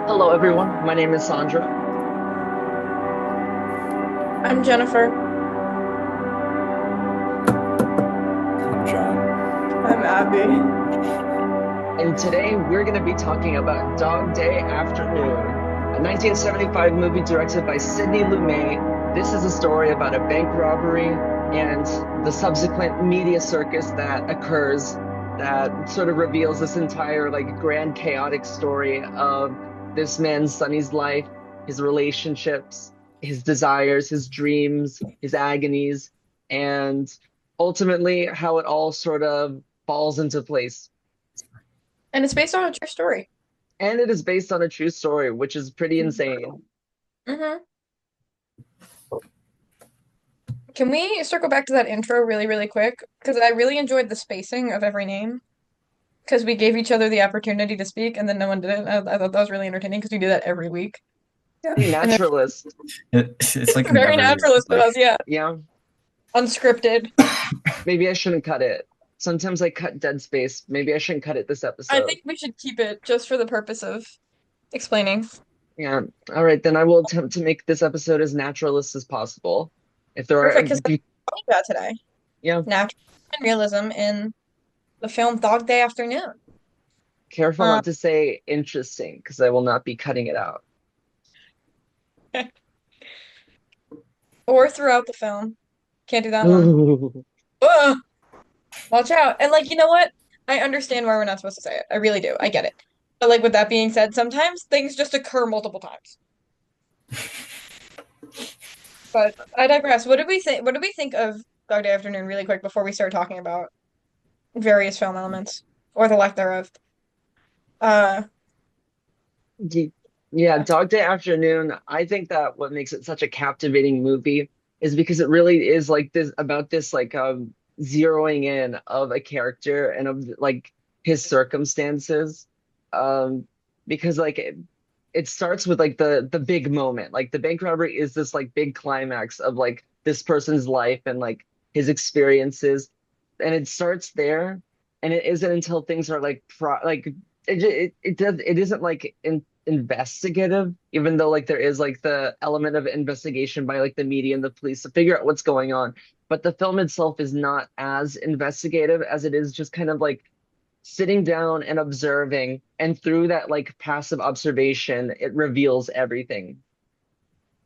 Hello, everyone. My name is Sandra, I'm Jennifer. I'm John. I'm Abby. and today we're going to be talking about Dog Day Afternoon, a 1975 movie directed by Sydney Lumet. This is a story about a bank robbery and the subsequent media circus that occurs that sort of reveals this entire like grand chaotic story of this man Sonny's life, his relationships, his desires, his dreams, his agonies, and ultimately how it all sort of falls into place. And it's based on a true story. And it is based on a true story, which is pretty insane. hmm Can we circle back to that intro really, really quick? Because I really enjoyed the spacing of every name. Because we gave each other the opportunity to speak, and then no one did it. I thought that was really entertaining because we do that every week. Yeah. Hey, And naturalist. It's like it's a very never naturalist of like us, yeah. Yeah, Unscripted. maybe I shouldn't cut it. Sometimes I cut dead space. Maybe I shouldn't cut it this I episode. think we should keep it just for the purpose of explaining. Yeah. All right, then I will attempt to make this episode as naturalist as possible. If there Perfect, are, because that's what we're talking about today. yeah, Natural and realism in the film Dog Day Afternoon. careful Um, not to say interesting, because I will not be cutting it out. or throughout the film. Can't do that one. Ooh. Ugh, watch out. And like, you know what? I understand why we're not supposed to say it. I really do. I get it. But like with that being said, sometimes things just occur multiple times. But I digress. What did we think? What did we think of Dog Day Afternoon really quick before we start talking about various film elements or the lack thereof? Uh, Ye- Yeah, Dog Day Afternoon, I think that what makes it such a captivating movie is because it really is like this about this like zeroing in of a character and of like his circumstances. Um because like it starts with like the big moment. Like the bank robbery is this like big climax of like this person's life and like his experiences. And it starts there and it isn't until things are like it isn't like investigative, even though like there is like the element of investigation by like the media and the police to figure out what's going on. But the film itself is not as investigative as it is just kind of like sitting down and observing, and through that like passive observation, it reveals everything.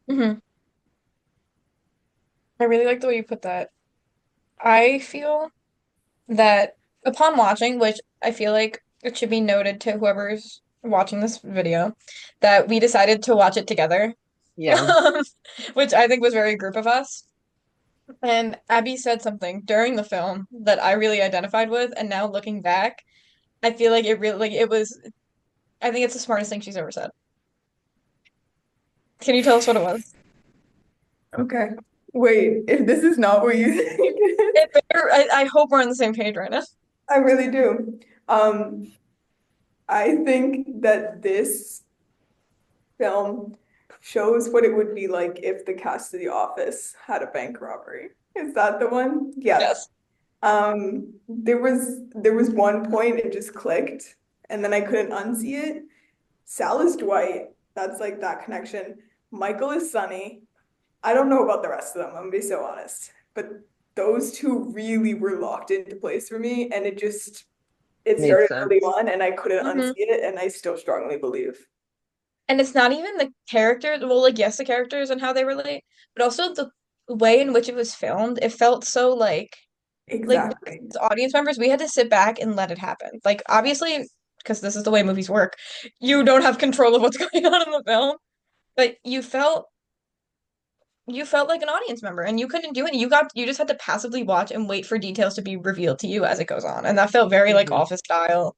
mhm. I really like the way you put that. I feel that upon watching, which I feel like it should be noted to whoever's watching this video, that we decided to watch it together, Yeah. which I think was very group of us. And Abby said something during the film that I really identified with, and now looking back, I feel like it really like it was. I think it's the smartest thing she's ever said. Can you tell us what it was? Okay. Wait, if this is not what you think it is, I hope we're on the same page right now. I really do. Um, I think that this film shows what it would be like if the cast of The Office had a bank robbery. Is that the one? Yeah. Yes. There was one point it just clicked, and then I couldn't unsee it. Sal is Dwight. That's like that connection. Michael is Sonny. I don't know about the rest of them, I'm gonna be so honest. But those two really were locked into place for me, and it Made started early sense. on and I couldn't hmm unsee it, and I still strongly believe. And it's not even the characters, well, like, yes, the characters and how they relate, but also the way in which it was filmed. It felt so like Exactly. as audience members, we had to sit back and let it happen. Like, obviously, because this is the way movies work, you don't have control of what's going on in the film, but you felt like an audience member and you couldn't do it. You just had to passively watch and wait for details to be revealed to you as it goes on. And that felt very like Mhm. office style,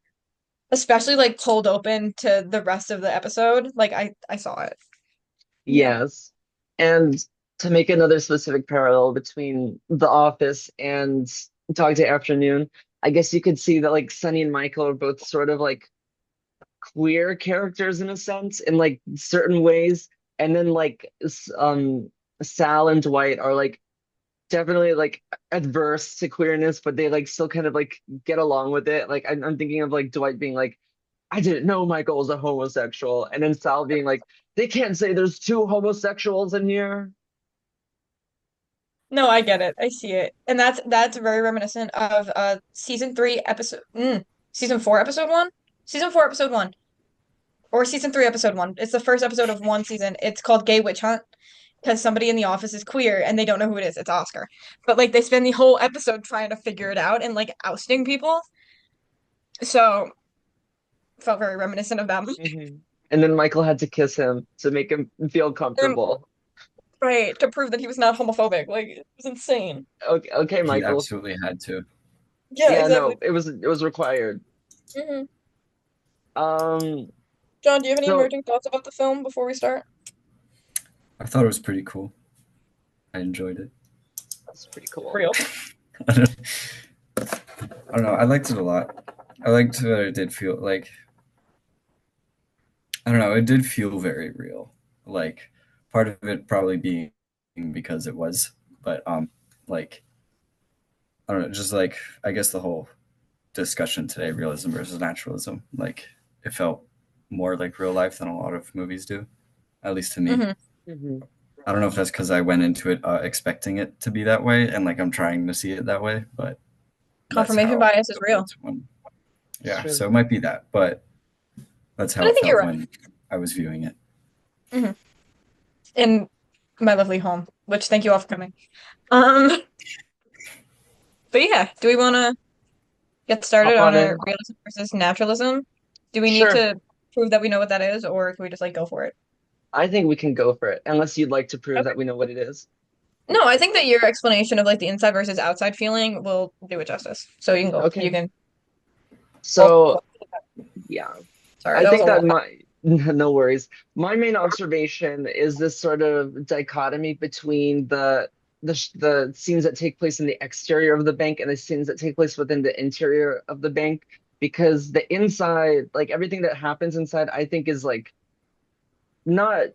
especially like cold open to the rest of the episode. Like I saw it. Yeah. Yes. And to make another specific parallel between The Office and Dog Day Afternoon, I guess you could see that like Sunny and Michael are both sort of like queer characters in a sense in like certain ways, and then like Sal and Dwight are like definitely like adverse to queerness, but they like still kind of like get along with it. Like I'm thinking of like Dwight being like, I didn't know Michael was a homosexual. And then Sal being like, they can't say there's two homosexuals in here. No, I get it. I see it. And that's very reminiscent of season 3 season 4 episode 1? Season 4 episode 1 or season 3 episode 1. It's the first episode of one season. It's called Gay Witch Hunt because somebody in the office is queer and they don't know who it is. It's Oscar. But like they spend the whole episode trying to figure it out and like ousting people. So felt very reminiscent of that. Mhm. And then Michael had to kiss him to make him feel And, comfortable. right, to prove that he was not homophobic. Like it was insane. Okay, okay, He Michael. absolutely had to. Yeah, Yeah, exactly. no, it was required. hmm Um, John, do you have any so emerging thoughts about the film before we start? I thought it was pretty cool. I enjoyed it. that's pretty cool. Real. I don't know. I liked it a lot. I liked that it did feel like, I don't know, it did feel very real. Like part of it probably being because it was, but like I don't know, just like I guess the whole discussion today, realism versus naturalism, like it felt more like real life than a lot of movies do, at least to me. hmm Mhm. I don't know if that's because I went into it expecting it to be that way, and like I'm trying to see it that way, but that's Confirmation how bias is it real. felt when, It's yeah. true. So it might be that, but that's But how I it think you're felt right. when I was viewing it. hmm In my lovely home, which thank you all for coming. Um, but yeah, do we want to get Hop started on on a in. realism versus naturalism? Do we need Sure. to prove that we know what that is, or can we just like go for it? I think we can go for it, unless you'd like to prove Okay. that we know what it is. No, I think that your explanation of like the inside versus outside feeling will do it justice. So you can go. You Okay. can. So, yeah, Sorry, I that was think a that lot. my no worries. My main observation is this sort of dichotomy between the scenes that take place in the exterior of the bank and the scenes that take place within the interior of the bank. Because the inside, like everything that happens inside, I think is like not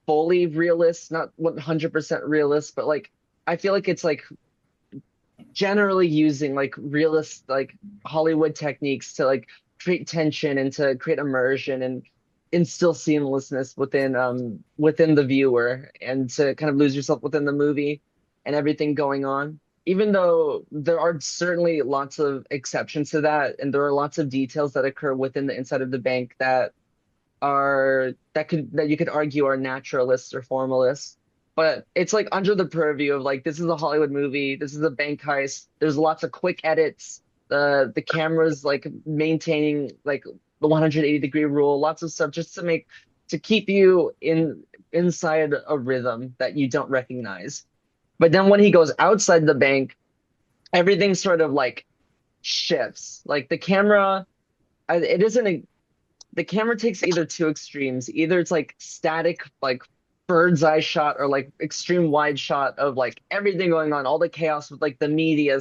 fully realist, not 100% realist, but like I feel like it's like generally using like realist like Hollywood techniques to like create tension and to create immersion and instill seamlessness within the viewer and to kind of lose yourself within the movie and everything going on. Even though there are certainly lots of exceptions to that, and there are lots of details that occur within the inside of the bank that you could argue are naturalists or formalists. But it's like under the purview of like this is a Hollywood movie, this is a bank heist. There's lots of quick edits. The camera's like maintaining like the 180-degree rule, lots of stuff just to keep you inside a rhythm that you don't recognize. But then when he goes outside the bank, everything sort of like shifts. Like the camera, it isn't a the camera takes either two extremes. Either it's like static, like bird's eye shot, or like extreme wide shot of like everything going on, all the chaos with like the media,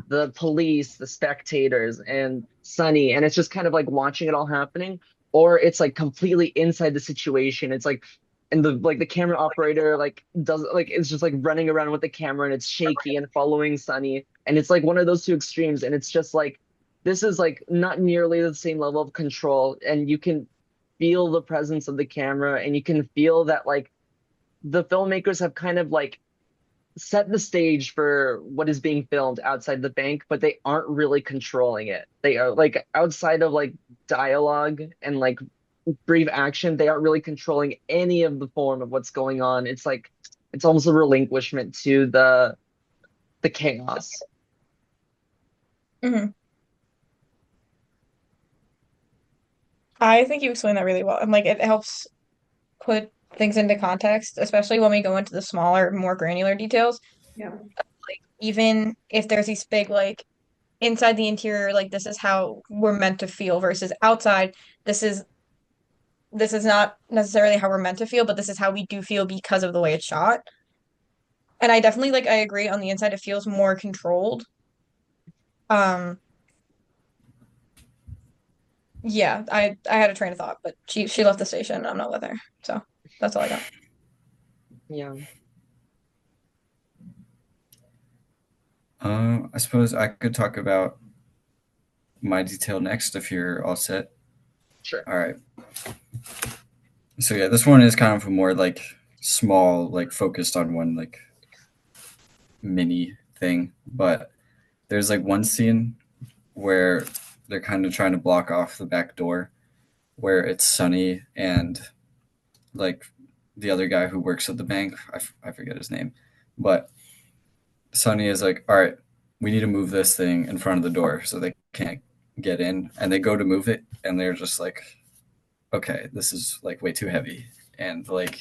the police, the spectators, and Sunny, and it's just kind of like watching it all happening. Or it's like completely inside the situation. It's like and the camera operator like does like it's just like running around with the camera and it's shaky and following Sunny. And it's like one of those two extremes, and it's just like this is like not nearly the same level of control, and you can feel the presence of the camera, and you can feel that like the filmmakers have kind of like set the stage for what is being filmed outside the bank, but they aren't really controlling it. They are like outside of like dialogue and like brief action, they aren't really controlling any of the form of what's going on. It's like it's almost a relinquishment to the chaos. hmm I think you explained that really well. And like it helps put things into context, especially when we go into the smaller, more granular details. Yeah. Like even if there's these big like inside the interior, like this is how we're meant to feel versus outside, this is this is not necessarily how we're meant to feel, but this is how we do feel because of the way it's shot. And I definitely like I agree on the inside it feels more controlled. Um yeah, I had a train of thought, but she left the station. I'm not with her. So that's all I got. Yeah. I suppose I could talk about my detail next if you're all set. Sure. All right. So yeah, this one is kind of a more like small, like focused on one like mini thing, but there's like one scene where they're kind of trying to block off the back door where it's Sunny and like the other guy who works at the bank. I forget his name, but Sunny is like, all right, we need to move this thing in front of the door so they can't get in. And they go to move it, and they're just like, okay, this is like way too heavy. And like,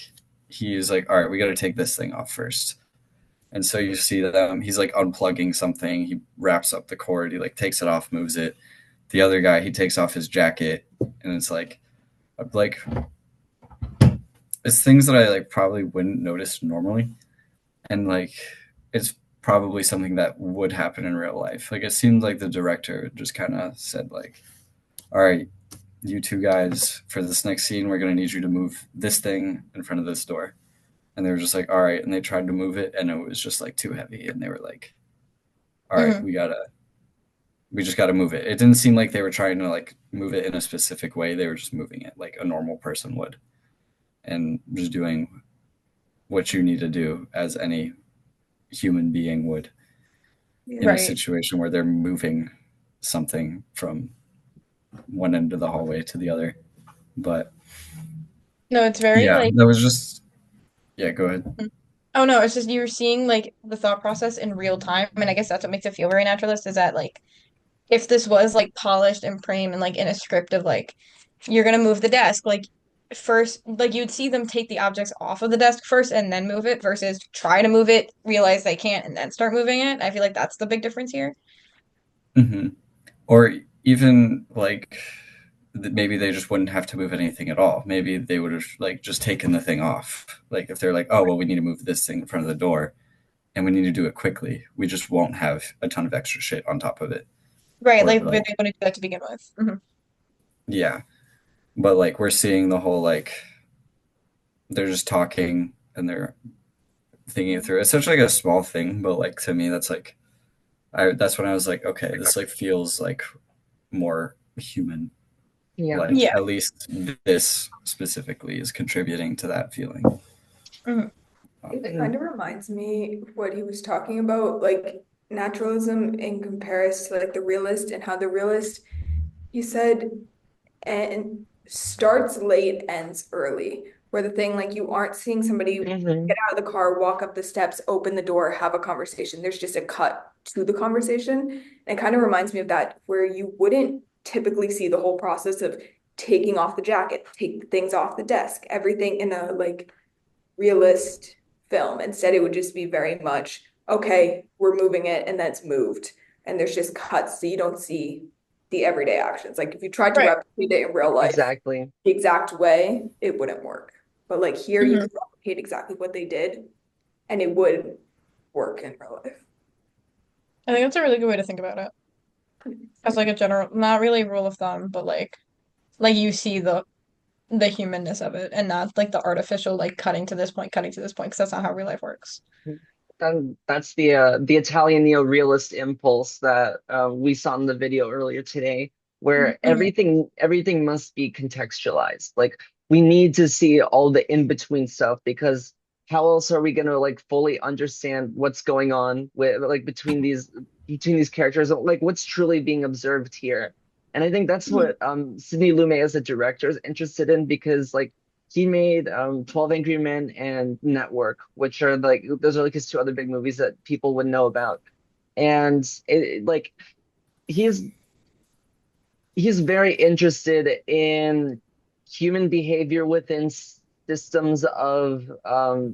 he's like, all right, we got to take this thing off first. And so you see them, he's like unplugging something. He wraps up the cord, he like takes it off, moves it. The other guy, he takes off his jacket, and it's like it's things that I like probably wouldn't notice normally. And like, it's probably something that would happen in real life. Like it seemed like the director just kind of said like, all right, you two guys, for this next scene, we're going to need you to move this thing in front of this door. And they were just like, all right. And they tried to move it, and it was just like too heavy. And they were like, all right, Hmm. we just got to move it. It didn't seem like they were trying to like move it in a specific way. They were just moving it like a normal person would, and just doing what you need to do as any human being would in a Right. situation where they're moving something from one end of the hallway to the other. But No, it's very yeah, like, that was just, yeah, go ahead. oh no, it's just you're seeing like the thought process in real time. And I guess that's what makes it feel very naturalist is that like if this was like polished and framed and like in a script of like you're gonna move the desk, like first like you'd see them take the objects off of the desk first and then move it versus try to move it, realize they can't, and then start moving it. I feel like that's the big difference here. Hmm. Or even like maybe they just wouldn't have to move anything at all. Maybe they would have like just taken the thing off. Like if they're like, oh, well, we need to move this thing in front of the door and we need to do it quickly, we just won't have a ton of extra shit on top of it. Right, Or like they like, want to do that to begin with. yeah. But like we're seeing the whole like they're just talking and they're thinking it through. It's such like a small thing, but like to me that's like that's when I was like, okay, this like feels like more human. Yeah. Like Yeah. at least this specifically is contributing to that feeling. Mhm. It And kind of reminds me what he was talking about, like naturalism in comparison to like the realist and how the realist, you said, and starts late, ends early. Where the thing, like you aren't seeing somebody mhm. get out of the car, walk up the steps, open the door, have a conversation. There's just a cut to the conversation. And it kind of reminds me of that, where you wouldn't typically see the whole process of taking off the jacket, take things off the desk, everything in a like realist film. Instead, it would just be very much, okay, we're moving it and that's moved. And there's just cuts, so you don't see the everyday actions. Like if you tried to Right. replicate it in real life Exactly. the exact way, it wouldn't work. But like here, you Hmm. could replicate exactly what they did and it would work in real life. I think that's a really good way to think about it. As like a general, not really a rule of thumb, but like you see the humanness of it and not like the artificial like cutting to this point, because that's not how real life works. That's the Italian neo-realist impulse that we saw in the video earlier today, where Mhm. everything must be contextualized. Like we need to see all the in-between stuff because how else are we gonna like fully understand what's going on with like between these characters, like what's truly being observed here. And I think that's Mhm. what Sydney Lumet as a director is interested in because like he made 12 Angry Men and Network, which are like those are like his two other big movies that people would know about. And like he's he's very interested in human behavior within systems of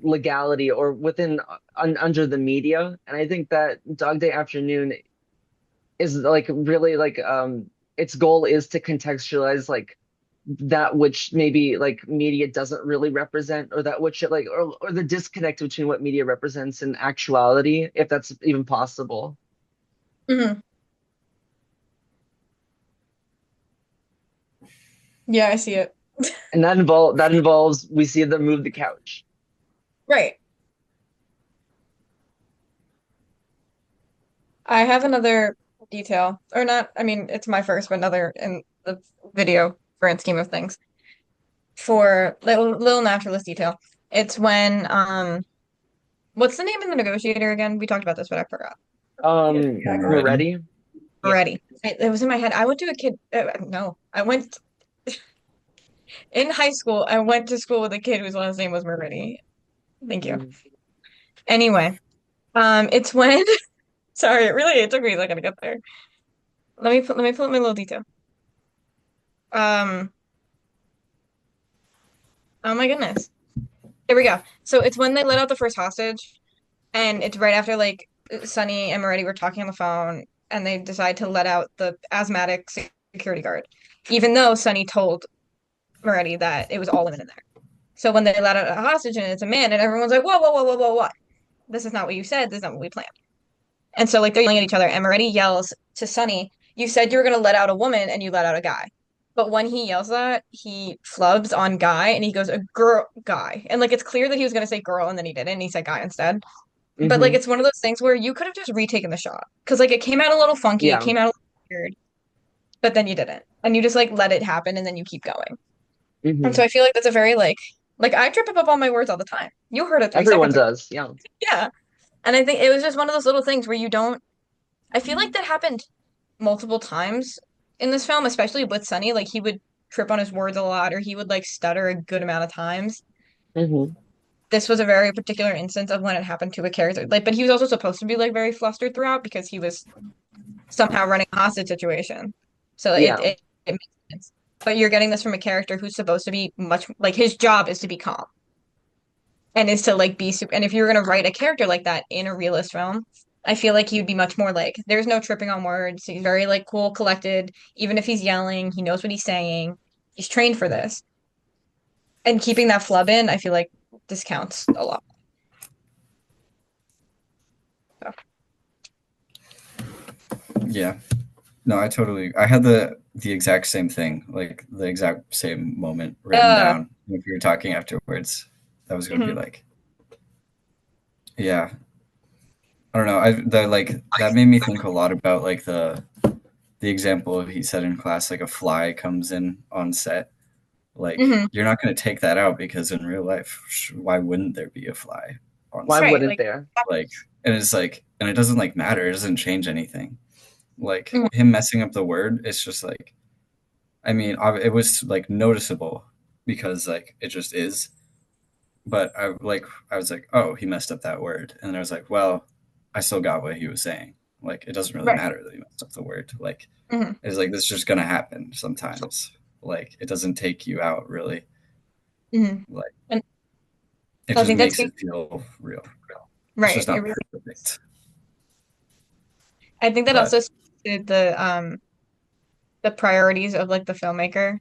legality or within under the media. And I think that Dog Day Afternoon is like really like its goal is to contextualize like that which maybe like media doesn't really represent or that which it like or the disconnect between what media represents and actuality if that's even possible. Mhm. Yeah, I see it. And that involves we see them move the couch. Right. I have another detail, or not, I mean, it's my first, but another in the video. grand scheme of things. For little naturalist detail, it's when what's the name of the negotiator again? We talked about this, but I forgot. Already? Moretti? Yeah. Already, it was in my head. I went to a kid. No, I went in high school. I went to school with a kid whose last name was Moretti. Thank you. Mm. Anyway, it's when. Sorry, it took me a second to get there. Let me pull up my little detail. Um, oh my goodness. Here we go. So it's when they let out the first hostage, and it's right after like Sunny and Moretti were talking on the phone, and they decide to let out the asthmatic security guard, even though Sunny told Moretti that it was all women in there. So when they let out a hostage and it's a man, and everyone's like, whoa, whoa, whoa, whoa, whoa, what? This is not what you said. This is not what we planned. And so like they're yelling at each other, and Moretti yells to Sunny, "You said you were gonna let out a woman, and you let out a guy." But when he yells that, he flubs on guy, and he goes, "A girl, guy," and like it's clear that he was gonna say girl, and then he didn't, and he said guy instead. But like Hmm. it's one of those things where you could have just retaken the shot because like it came out a little funky, it Yeah. came out a little weird, but then you didn't, and you just like let it happen, and then you keep going. And Hmm. so I feel like that's a very like I trip up on my words all the time. You heard it three Everyone seconds ago. does. Yeah. Yeah. And I think it was just one of those little things where you don't I feel like that happened multiple times in this film, especially with Sunny. Like he would trip on his words a lot or he would like stutter a good amount of times. Hmm. This was a very particular instance of when it happened to a character. Like, but he was also supposed to be like very flustered throughout because he was somehow running a hostage situation. So Yeah. it makes sense. But you're getting this from a character who's supposed to be much like his job is to be calm and is to like be super. And if you're gonna write a character like that in a realist film, I feel like he'd be much more like there's no tripping on words. He's very like cool, collected. Even if he's yelling, he knows what he's saying. He's trained for this. And keeping that flub in, I feel like discounts a lot. So, Yeah. No, I had the exact same thing, like the exact same moment written uh, down. If you were talking afterwards, that was going to be mhm. like, yeah, I don't know. That made me think a lot about like the example he said in class, like a fly comes in on set. Like Mhm. you're not going to take that out because in real life, why wouldn't there be a fly on Why set? Right, wouldn't like there? Like, and it's like, and it doesn't like matter. It doesn't change anything. Like mhm. him messing up the word, it's just like, I mean, it was like noticeable because like it just is. But I was like, oh, he messed up that word, and I was like, well, I still got what he was saying. Like it doesn't really Right. matter that he messed up the word. Like Mhm. it's like this is just gonna happen sometimes. Like it doesn't take you out really. Mhm. Like And it I just think that's makes it feel real. It's right. just not perfect, I think that but also speaks to the priorities of like the filmmaker.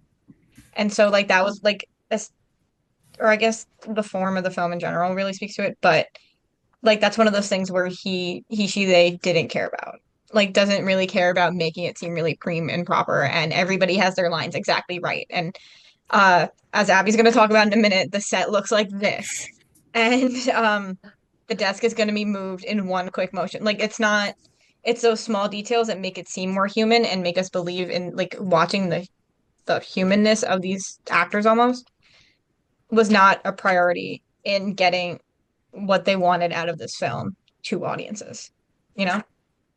And so like that was like or I guess the form of the film in general really speaks to it, but like that's one of those things where she, they didn't care about. Like doesn't really care about making it seem really prim and proper and everybody has their lines exactly right. And as Abby's gonna talk about in a minute, the set looks like this. And the desk is gonna be moved in one quick motion. Like it's those small details that make it seem more human and make us believe in like watching the humanness of these actors almost was not a priority in getting what they wanted out of this film to audiences, you know?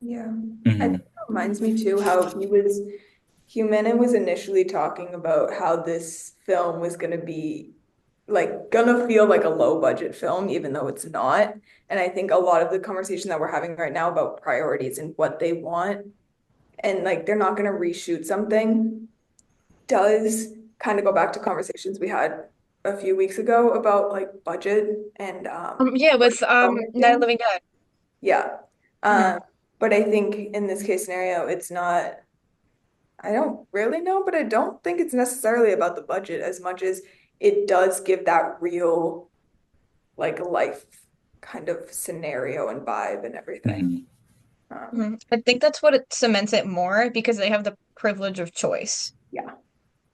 Yeah. I think mhm. it reminds me too how Humana was initially talking about how this film was gonna be like gonna feel like a low budget film, even though it's not. And I think a lot of the conversation that we're having right now about priorities and what they want, and like they're not gonna reshoot something, does kind of go back to conversations we had a few weeks ago about like budget and Yeah, like with Night of filmmaking. Living Dead. Yeah. Mhm. But I think in this case scenario, it's not, I don't really know, but I don't think it's necessarily about the budget as much as it does give that real like life kind of scenario and vibe and everything. Mhm. Mhm. I think that's what it cements it more because they have the privilege of choice. Yeah.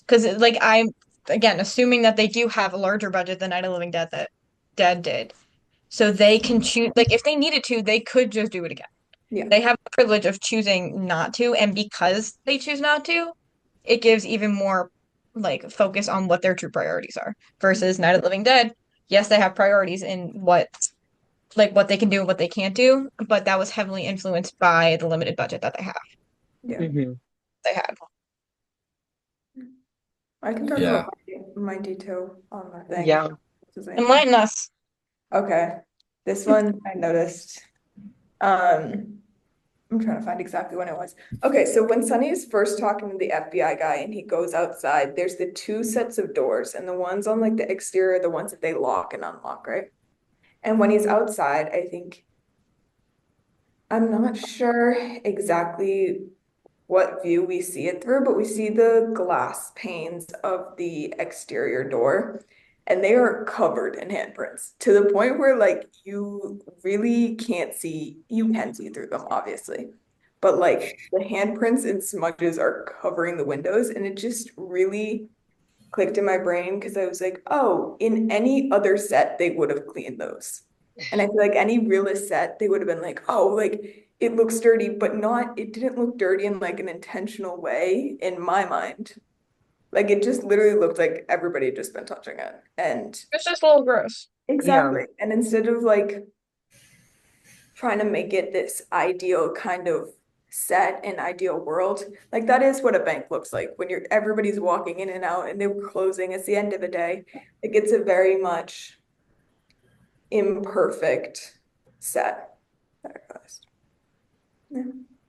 Because like I'm again assuming that they do have a larger budget than Night of the Living Dead that Dead did. So they can choose like if they needed to, they could just do it again. Yeah. They have the privilege of choosing not to, and because they choose not to, it gives even more like focus on what their true priorities are. Versus Night of the Living Dead, yes, they have priorities in what they can do and what they can't do, but that was heavily influenced by the limited budget that Yeah. Hmm. they had. I can talk Yeah. about my detail on the thing. Yeah. Enlighten us. Okay. This one I noticed. I'm trying to find exactly when it was. Okay, so when Sonny is first talking to the FBI guy and he goes outside, there's the two sets of doors, and the ones on like the exterior are the ones that they lock and unlock, right? And when he's outside, I think I'm not sure exactly what view we see it through, but we see the glass panes of the exterior door, and they are covered in handprints to the point where like you really can't see, you can see through them, obviously. But like the handprints and smudges are covering the windows, and it just really clicked in my brain because I was like, oh, in any other set, they would have cleaned those. And I feel like any realist set, they would have been like, oh, like it looks dirty, but not, it didn't look dirty in like an intentional way in my mind. Like it just literally looked like everybody had just been touching it. And It's just a little gross. Yeah. exactly. And instead of like trying to make it this ideal kind of set and ideal world, like that is what a bank looks like when you're everybody's walking in and out and they're closing. It's the end of the day. Like it's a very much imperfect set that I caused. Yeah.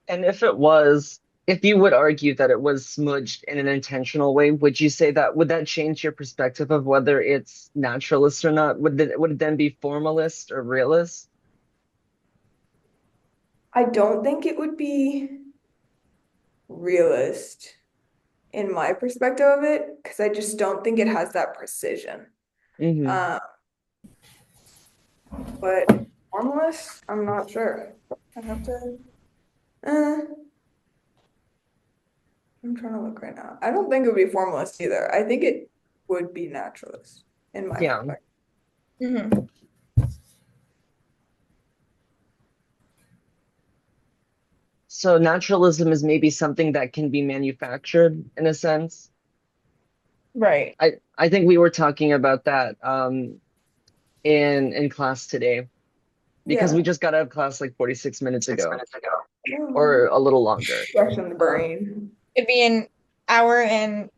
And if you would argue that it was smudged in an intentional way, would you say that would that change your perspective of whether it's naturalist or not? Would it then be formalist or realist? I don't think it would be realist in my perspective of it because I just don't think it has that precision. Hmm. Um, but formalist, I'm not sure. I have to. Uh, I'm trying to look right now. I don't think it would be formalist either. I think it would be naturalist in my Yeah. perspective. Hmm. So naturalism is maybe something that can be manufactured in a sense. Right. I think we were talking about that in class today because Yeah. we just got out of class like 46 minutes ago Oh, or a little longer. fresh in the brain. It'd be an hour and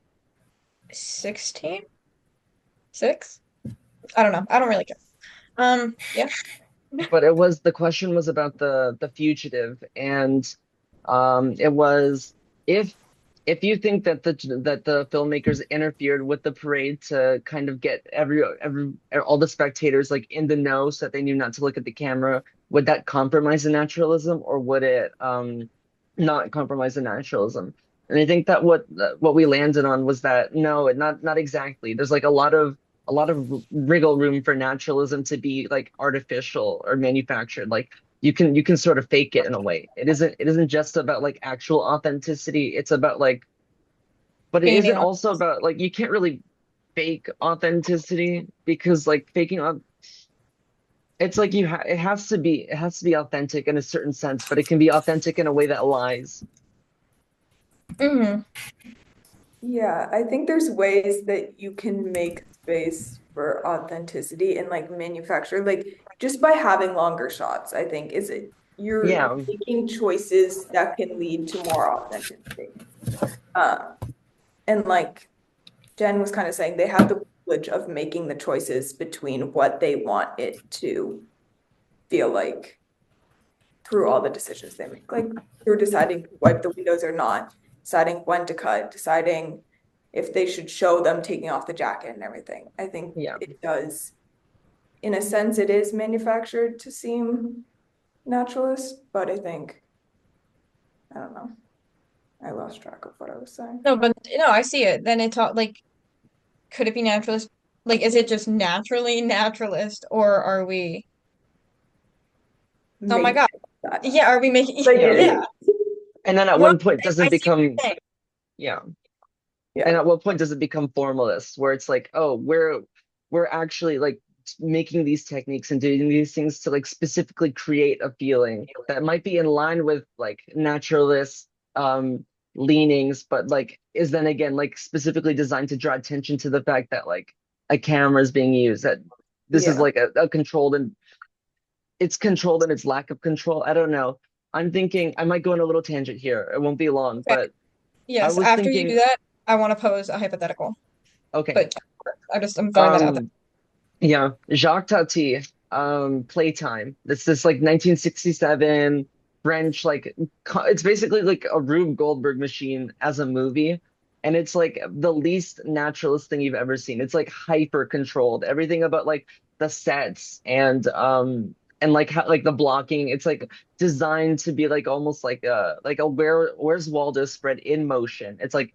16? 6? I don't know. I don't really care. Yeah. But the question was about the fugitive, and it was if if you think that the filmmakers interfered with the parade to kind of get every all the spectators like in the know so that they knew not to look at the camera, would that compromise the naturalism, or would it not compromise the naturalism? And I think that what we landed on was that no, not exactly. There's like a lot of wriggle room for naturalism to be like artificial or manufactured. Like you can sort of fake it in a way. It isn't just about like actual authenticity. It's about like, but it isn't Painting on. also about like you can't really fake authenticity because like it's like it has to be authentic in a certain sense, but it can be authentic in a way that lies. Hmm. Yeah, I think there's ways that you can make space for authenticity and like manufacture, like just by having longer shots, I think is it you're Yeah, making choices that can lead to more authenticity. Uh, and like Jen was kind of saying, they have the privilege of making the choices between what they want it to feel like through all the decisions they make, like through deciding to wipe the windows or not, deciding when to cut, deciding if they should show them taking off the jacket and everything. I think yeah. it does, in a sense, it is manufactured to seem naturalist, but I think, I don't know. I lost track of what I was saying. No, but no, I see it. Then it's all like, could it be naturalist? Like, is it just naturally naturalist, or are we? Oh my Make God. that. Yeah, are we making? Like, Yeah. Yeah. And then at No, one point does I it see what become you're saying. yeah. And yeah. at what point does it become formalist, where it's like, oh, we're actually like making these techniques and doing these things to like specifically create a feeling that might be in line with like naturalist leanings, but like is then again like specifically designed to draw attention to the fact that like a camera is being used, that this is Yeah. like a controlled, and it's controlled in its lack of control. I don't know. I'm thinking I might go on a little tangent here. It won't be long, Okay. but I Yes, was after you do thinking, that, I want to pose a hypothetical. okay, But I'm throwing that out there. um, yeah, Jacques Tati, Playtime. This like 1967 French like it's basically like a Rube Goldberg machine as a movie, and it's like the least naturalist thing you've ever seen. It's like hyper controlled. Everything about like the sets and like how like the blocking. It's like designed to be like almost like a Where's Waldo spread in motion. It's like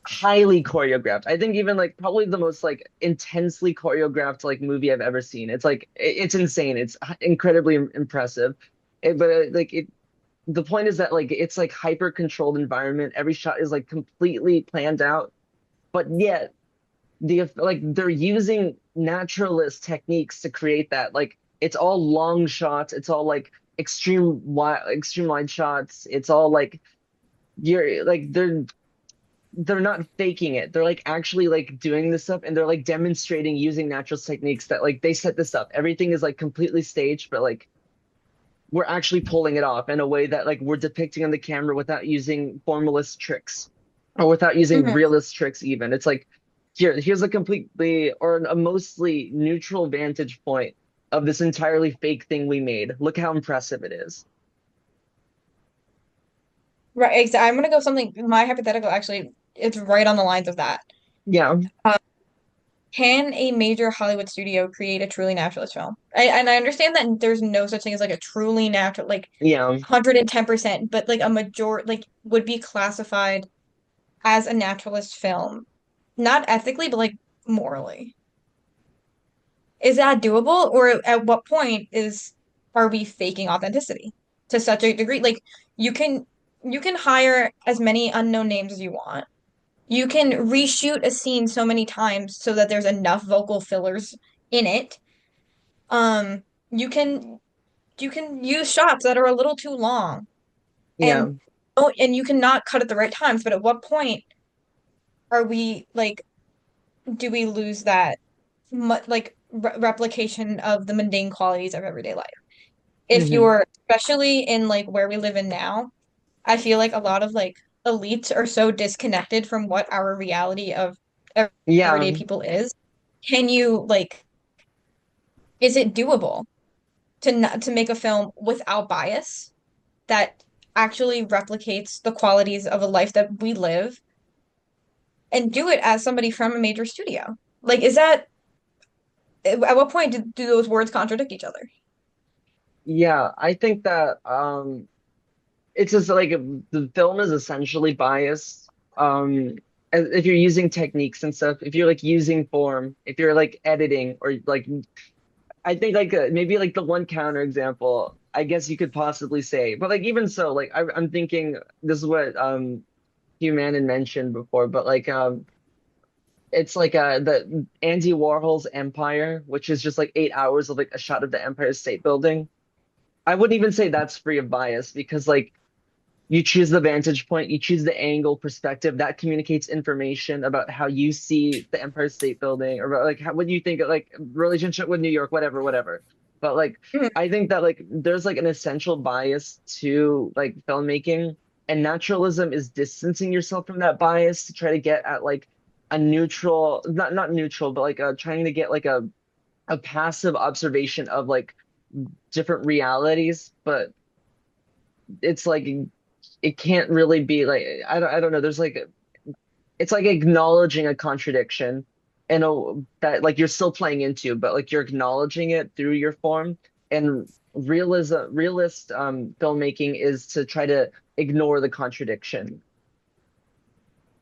highly choreographed. I think even like probably the most like intensely choreographed like movie I've ever seen. It's like it's insane. It's incredibly impressive. Like it the point is that like it's like hyper controlled environment. Every shot is like completely planned out, but yet like they're using naturalist techniques to create that. Like it's all long shots. It's all like extreme wide shots. It's all like you're like they're not faking it. They're like actually like doing this stuff, and they're like demonstrating using natural techniques that like they set this up. Everything is like completely staged, but like we're actually pulling it off in a way that like we're depicting on the camera without using formalist tricks or without using Mhm. realist tricks even. It's like here's a completely or a mostly neutral vantage point of this entirely fake thing we made. Look how impressive it is. Right, exactly. I'm gonna go something. My hypothetical actually, it's right on the lines of that. Yeah, Uh, can a major Hollywood studio create a truly naturalist film? And I understand that there's no such thing as like a truly natural, like yeah, 110%, but like a major, like would be classified as a naturalist film, not ethically, but like morally. Is that doable, or at what point are we faking authenticity to such a degree? Like you can you can hire as many unknown names as you want. You can reshoot a scene so many times so that there's enough vocal fillers in it. Um, you can you can use shots that are a little too long, yeah. and and you cannot cut at the right times, but at what point are we like do we lose that like replication of the mundane qualities of everyday life? If Hmm. you're especially in like where we live in now, I feel like a lot of like elites are so disconnected from what our reality of Yeah. everyday people is. Can you like is it doable to not to make a film without bias that actually replicates the qualities of a life that we live and do it as somebody from a major studio? Like is that at what point do those words contradict each other? Yeah, I think that it's just like the film is essentially biased. If you're using techniques and stuff, if you're like using form, if you're like editing or like, I think like maybe like the one counter example, I guess you could possibly say, but like even so, like I'm thinking this is what Human had mentioned before, but like it's like the Andy Warhol's Empire, which is just like 8 hours of like a shot of the Empire State Building. I wouldn't even say that's free of bias because like you choose the vantage point, you choose the angle, perspective that communicates information about how you see the Empire State Building or about, like what do you think of, like relationship with New York, whatever, whatever. But like Mhm. I think that like there's like an essential bias to like filmmaking, and naturalism is distancing yourself from that bias to try to get at like a neutral, not neutral, but like trying to get like a passive observation of like different realities, but it's like it can't really be like I don't know. There's like it's like acknowledging a contradiction and that like you're still playing into, but like you're acknowledging it through your form. And realist filmmaking is to try to ignore the contradiction.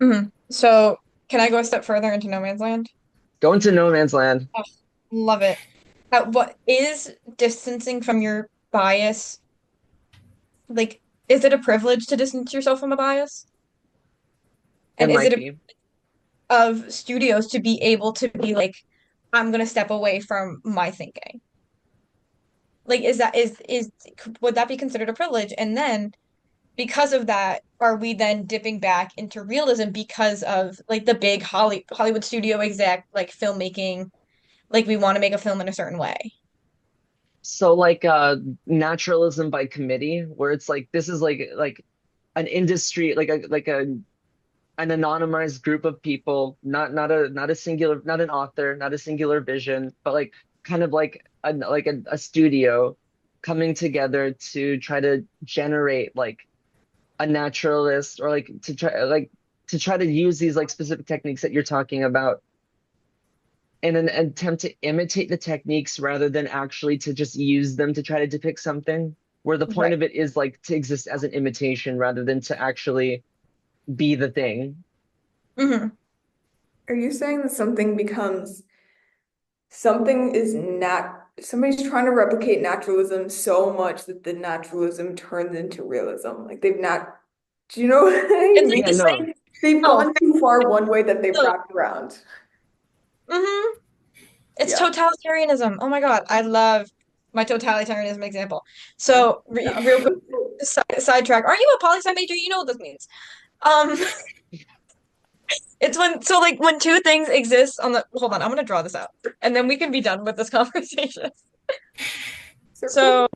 Mhm. So, can I go a step further into No Man's Land? Go into no man's land. Oh, love it. What is distancing from your bias? Like, is it a privilege to distance yourself from a bias? It And is might it be. of studios to be able to be like, I'm gonna step away from my thinking? Like, is would that be considered a privilege? And then because of that, are we then dipping back into realism because of like the big Hollywood studio exec like filmmaking, like we want to make a film in a certain way? So like naturalism by committee, where it's like this is like an industry, like a an anonymized group of people, not a singular, not an author, not a singular vision, but like kind of like a studio coming together to try to generate like a naturalist, or like to try to use these like specific techniques that you're talking about in an attempt to imitate the techniques rather than actually to just use them to try to depict something, where the point Right. of it is like to exist as an imitation rather than to actually be the thing. Hmm. Are you saying that something is nat somebody's trying to replicate naturalism so much that the naturalism turns into realism? Like they've not, do you know what I It's like Yeah, the mean? no. same. They've Oh, gone too far one way that they've so, wrapped around. it's Yeah. totalitarianism. Oh my God, I love my totalitarianism example. Yeah. So, real quick, sidetrack. Aren't you a poli sci major? You know what this means. Um, it's when so like when two things exist on the. Hold on, I'm gonna draw this out, and then we can be done with this conversation. Circle. So,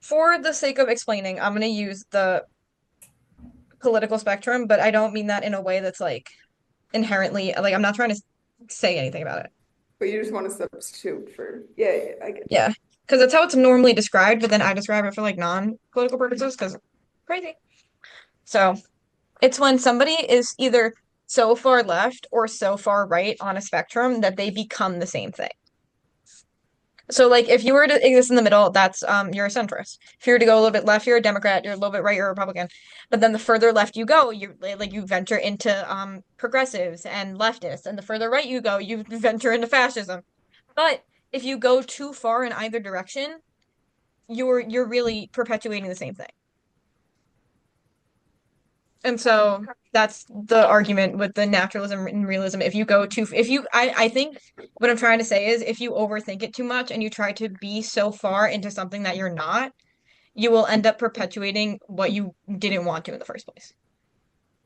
for the sake of explaining, I'm gonna use the political spectrum, but I don't mean that in a way that's like inherently like I'm not trying to say anything about it. But you just want to substitute for, yeah, yeah, I get that. Yeah, because that's how it's normally described, but then I describe it for like non-political purposes because crazy. So it's when somebody is either so far left or so far right on a spectrum that they become the same thing. So like if you were to exist in the middle, that's you're a centrist. If you were to go a little bit left, you're a Democrat. You're a little bit right, you're a Republican. But then the further left you go, you like you venture into progressives and leftists, and the further right you go, you venture into fascism. But if you go too far in either direction, you're really perpetuating the same thing. And so that's the argument with the naturalism and realism. If you go too, if you, I think what I'm trying to say is if you overthink it too much and you try to be so far into something that you're not, you will end up perpetuating what you didn't want to in the first place.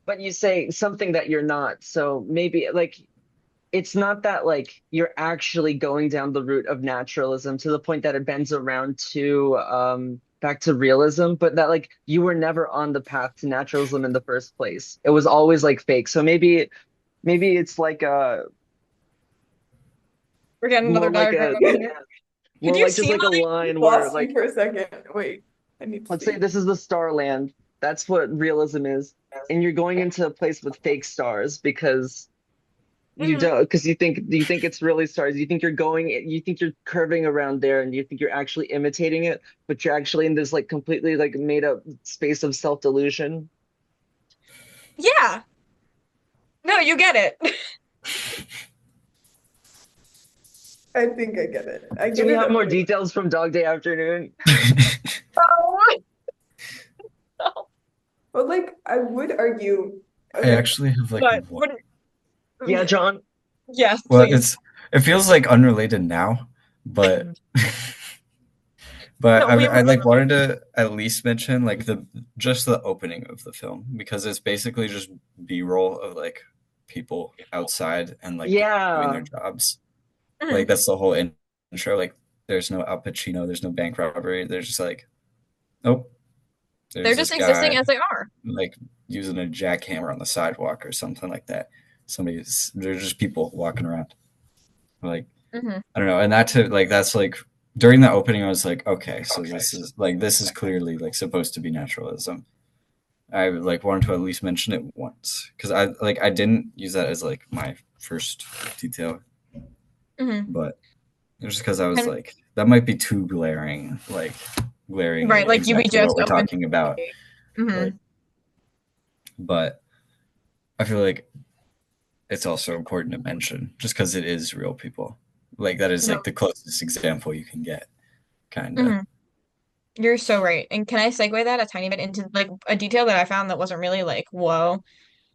But you say something that you're not. So maybe like it's not that like you're actually going down the route of naturalism to the point that it bends around to back to realism, but that like you were never on the path to naturalism in the first place. It was always like fake. So maybe it's like We're getting more another like diagram a over here. Could more you like just see like a my? line where Lost me like for a second. Wait, I need to let's say see. this is the starland. That's what realism is. And you're going into a place with fake stars because you Mhm. don't, because you think it's really stars. You think you're curving around there, and you think you're actually imitating it, but you're actually in this like completely like made up space of self-delusion. Yeah. No, you get it. I think I get it. I Do get we it. have more Okay. details from Dog Day Afternoon? Oh, no. But like, I would argue, I okay, actually have like But one. what? Yeah, John. Yes, Well, please. it feels like unrelated now, but but No, we I were. like wanted to at least mention like the just the opening of the film because it's basically just B-roll of like people outside and like doing their Yeah. jobs. Mhm. Like that's the whole intro. Like there's no Al Pacino, there's no bank robbery. There's just like, nope, They're there's just this existing guy as they are. like using a jackhammer on the sidewalk or something like that. There's just people walking around. Like Hmm. I don't know, and that to like that's like during the opening, I was like, okay, so this is clearly like supposed to be naturalism. I like wanted to at least mention it once because I didn't use that as like my first detail, Hmm. but it was just because I was And like that might be too glaring, like glaring right, at like you be exactly what just we're open. talking about. Hmm. Like, but I feel like it's also important to mention just because it is real people. Like that is No. like the closest example you can get, kind of. Hmm. You're so right. And can I segue that a tiny bit into like a detail that I found that wasn't really like, whoa.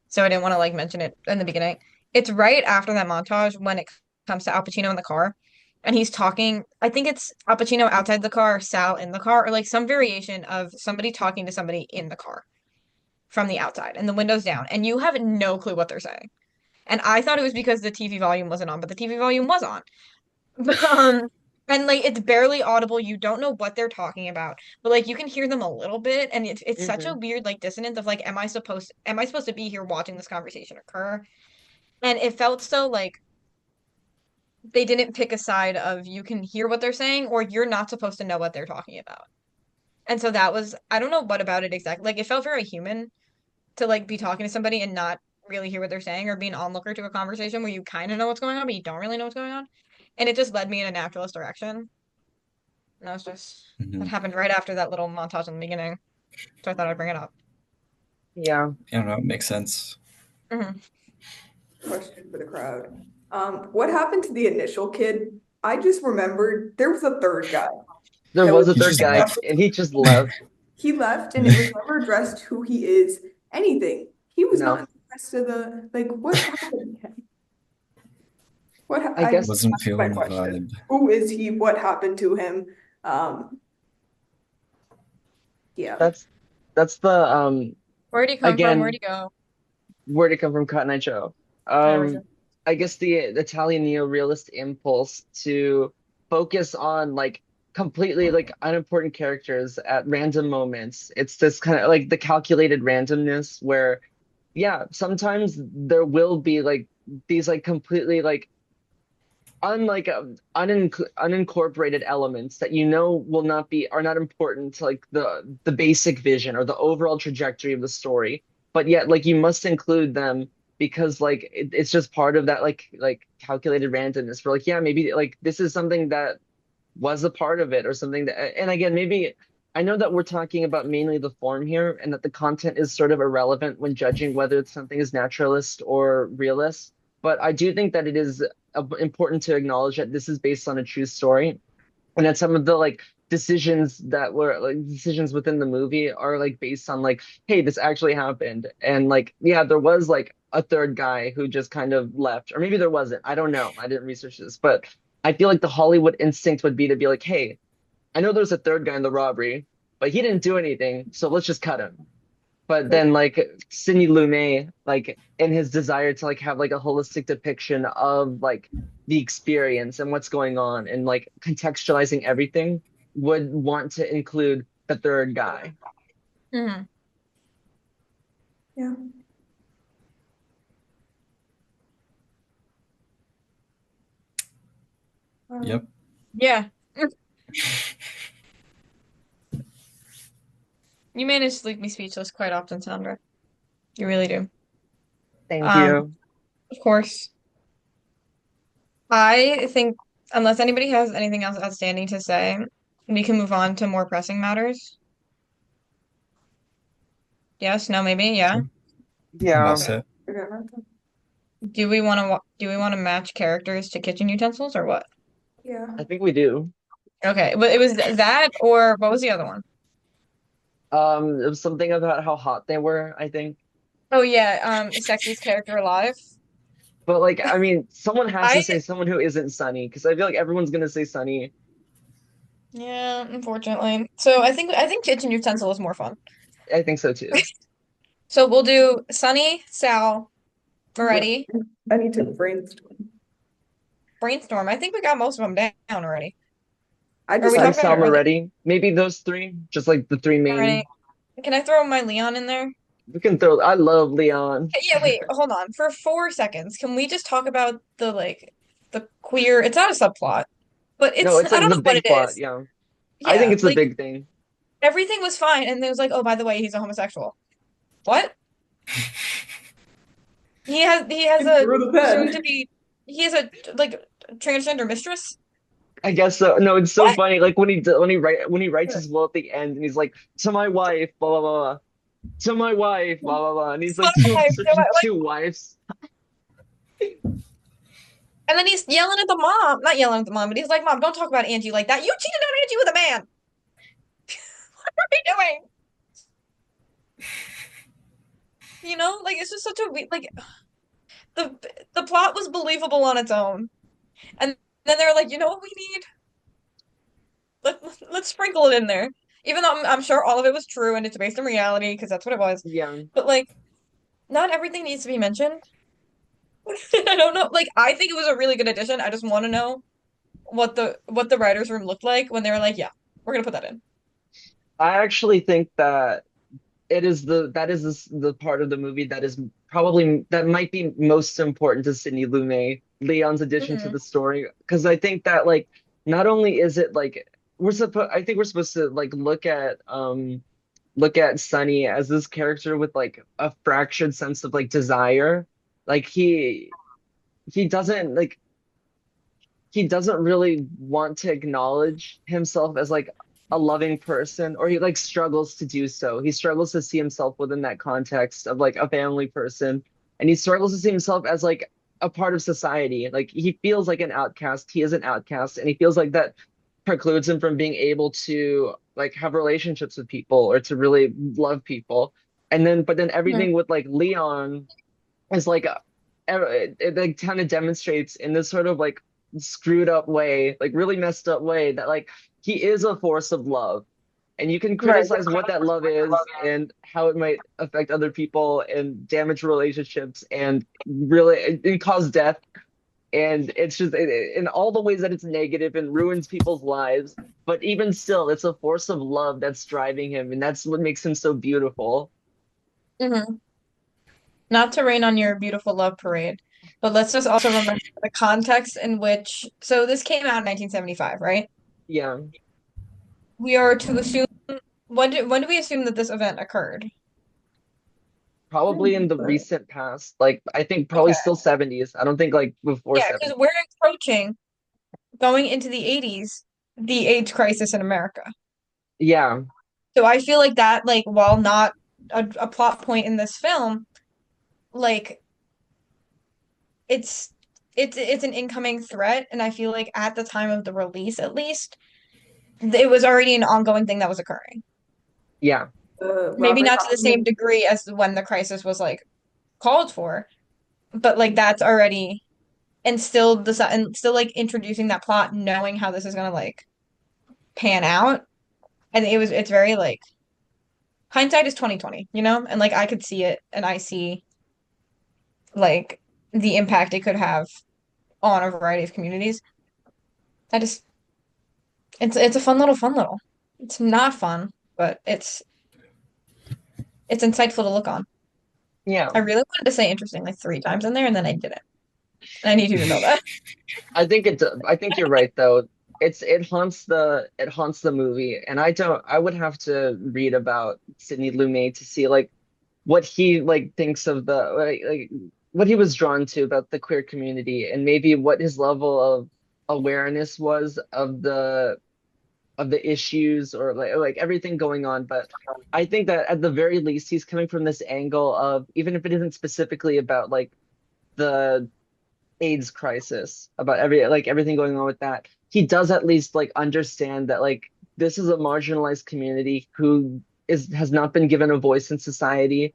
So I didn't want to like mention it in the beginning. It's right after that montage when it comes to Al Pacino in the car. and he's talking. I think it's Al Pacino outside the car, Sal in the car, or like some variation of somebody talking to somebody in the car from the outside, and the window's down, and you have no clue what they're saying. And I thought it was because the TV volume wasn't on, but the TV volume was on. Um, and like it's barely audible. You don't know what they're talking about, but like you can hear them a little bit, and it's such a Hmm. weird like dissonance of like, am I supposed to be here watching this conversation occur? And it felt so like they didn't pick a side of you can hear what they're saying or you're not supposed to know what they're talking about. And so that was, I don't know what about it exactly. Like it felt very human to like be talking to somebody and not really hear what they're saying or be an onlooker to a conversation where you kind of know what's going on, but you don't really know what's going on. And it just led me in a naturalist direction. And that was just that Mhm. happened right after that little montage in the beginning. So I thought I'd bring it up. Yeah. Yeah, no, it makes sense. Hmm. Question for the crowd. What happened to the initial kid? I just remembered there was a third guy There that was was a He third just guy, left. and he just left. he left and it was never addressed who he is, anything. He was not No, in the rest of the like what happened to him? I I guess Wasn't that's my feeling the question. vibe. Who is he? What happened to him? Um, yeah. that's the Where'd he come from? Where'd again, he go? where did it come from, Cotton Eye Joe? There we go. I guess the Italian neo-realist impulse to focus on like completely like unimportant characters at random moments. It's this kind of like the calculated randomness where, yeah, sometimes there will be like these like completely like unlike unincorporated elements that you know will not be are not important to like the basic vision or the overall trajectory of the story, but yet like you must include them because like it's just part of that like calculated randomness for like yeah maybe like this is something that was a part of it or something that and again maybe I know that we're talking about mainly the form here and that the content is sort of irrelevant when judging whether something is naturalist or realist, but I do think that it is important to acknowledge that this is based on a true story and that some of the like decisions that were like decisions within the movie are like based on like hey this actually happened and like yeah there was like a third guy who just kind of left or maybe there wasn't, I don't know, I didn't research this, but I feel like the Hollywood instinct would be to be like hey I know there's a third guy in the robbery but he didn't do anything so let's just cut him. But then like Sydney Lumet, like in his desire to like have like a holistic depiction of like the experience and what's going on and like contextualizing everything, would want to include the third guy. Hmm. Yeah. Yep. Yeah. You manage to leave me speechless quite often, Sandra. You really do. Thank Um, you. of course. I think unless anybody has anything else outstanding to say, we can move on to more pressing matters. Yes, no, maybe, yeah. Sure. I'm all Yeah, Okay. set. Do we want to match characters to kitchen utensils or what? Yeah. I think we do. Okay, but it was that or what was the other one? It was something about how hot they were, I think. Oh yeah, sexiest character alive. But like, I mean, someone has to I say someone who isn't Sunny, because I feel like everyone's gonna say Sunny. Yeah, unfortunately. So I think kitchen utensil is more fun. I think so too. So we'll do Sunny, Sal, What? Moretti, I need to brainstorm. Brainstorm. I think we got most of them down already. I Or just we Sunny, talked about Sal, it earlier. Moretti, maybe those three, just like the three Moretti. main. Can I throw my Leon in there? We can throw. I love Leon. Yeah, wait, hold on. For 4 seconds, can we just talk about the queer, it's not a subplot, but No, it's it's I like don't the know what big it plot. is. Yeah, I think Yeah, it's the like big thing. everything was fine and it was like, "Oh, by the way, he's a homosexual." What? He has a threw the soon to pen. be he has a like transgender mistress? I guess so. No, it's so What? funny. Like when he writes his will at the end, and he's like, "To my wife, blah blah blah, blah. To my wife, blah blah blah," and he's like, two Like, searching two wives. and then he's yelling at the mom. Not yelling at the mom, but he's like, "Mom, don't talk about Angie like that. You cheated on Angie with a man. What are you doing?" Like it's just such a weird like the the plot was believable on its own. And Then they were like, you know what we need? Let's sprinkle it in there. Even though I'm sure all of it was true and it's based in reality because that's what it was. Yeah. But like, not everything needs to be mentioned. I don't know. Like, I think it was a really good addition. I just want to know what the writers' room looked like when they were like, yeah, we're gonna put that in. I actually think that the part of the movie that is probably that might be most important to Sydney Lumet, Leon's addition to Hmm. the story, because I think that like not only is it like I think we're supposed to like look at Sonny as this character with like a fractured sense of like desire. Like he doesn't like he doesn't really want to acknowledge himself as like a loving person, or he like struggles to do so. He struggles to see himself within that context of like a family person, and he struggles to see himself as like a part of society. Like he feels like an outcast. He is an outcast, and he feels like that precludes him from being able to like have relationships with people or to really love people. But then Hmm. everything with like Leon is like it like kind of demonstrates in this sort of like screwed up way, like really messed up way, that like he is a force of love. And you can Right. criticize what that love is and how it might affect other people and damage relationships and really and cause death. And it's just in all the ways that it's negative and ruins people's lives. But even still, it's a force of love that's driving him, and that's what makes him so beautiful. Hmm. Not to rain on your beautiful love parade, but let's just also remember the context in which. So this came out in 1975, right? Yeah. We are to assume when do we assume that this event occurred? Probably in the recent past, like I think probably Okay. still 70s. I don't think like before Yeah, because 70s. we're approaching going into the 80s, the AIDS crisis in America. Yeah, So I feel like that, like, while not a plot point in this film, like it's it's an incoming threat, and I feel like at the time of the release, at least, it was already an ongoing thing that was occurring. yeah, Maybe Robert not to the same Hoffman. degree as when the crisis was like called for, but like that's already and still like introducing that plot, knowing how this is gonna like pan out. And it's very like hindsight is 2020, you know? And like I could see it and I see like the impact it could have on a variety of communities. I just it's a fun little. It's not fun, but it's insightful to look on. yeah. I really wanted to say interesting like three times in there and then I didn't. And I need you to know that. I think you're right though. It haunts the movie, and I would have to read about Sidney Lumet to see like what he like thinks of the like what he was drawn to about the queer community, and maybe what his level of awareness was of the issues or like everything going on. But I think that at the very least, he's coming from this angle of, even if it isn't specifically about like the AIDS crisis, about everything going on with that, he does at least like understand that like this is a marginalized community who is has not been given a voice in society,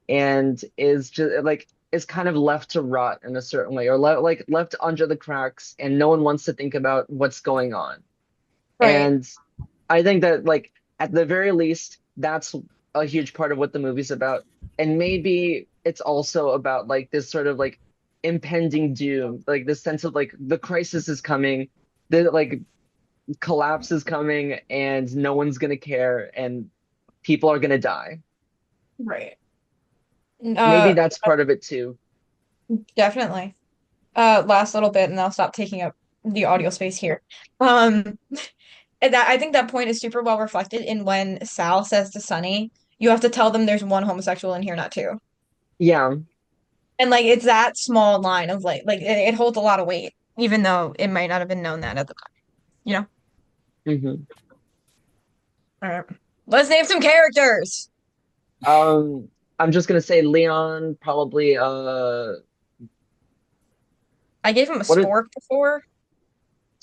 and is just like is kind of left to rot in a certain way, or left under the cracks, and no one wants to think about what's going on. Right. And I think that like at the very least, that's a huge part of what the movie's about. And maybe it's also about like this sort of like impending doom, like this sense of like the crisis is coming, the like collapse is coming, and no one's gonna care, and people are gonna die. Right. Maybe Uh that's part of it too. Definitely. Last little bit and I'll stop taking up the audio space here. And that I think that point is super well reflected in when Sal says to Sonny, you have to tell them there's one homosexual in here, not two. Yeah. And like it's that small line of it holds a lot of weight, even though it might not have been known that at the time, you know? Hmm. All right. Let's name some characters. Um, I'm just gonna say Leon probably I gave him a what a spork before,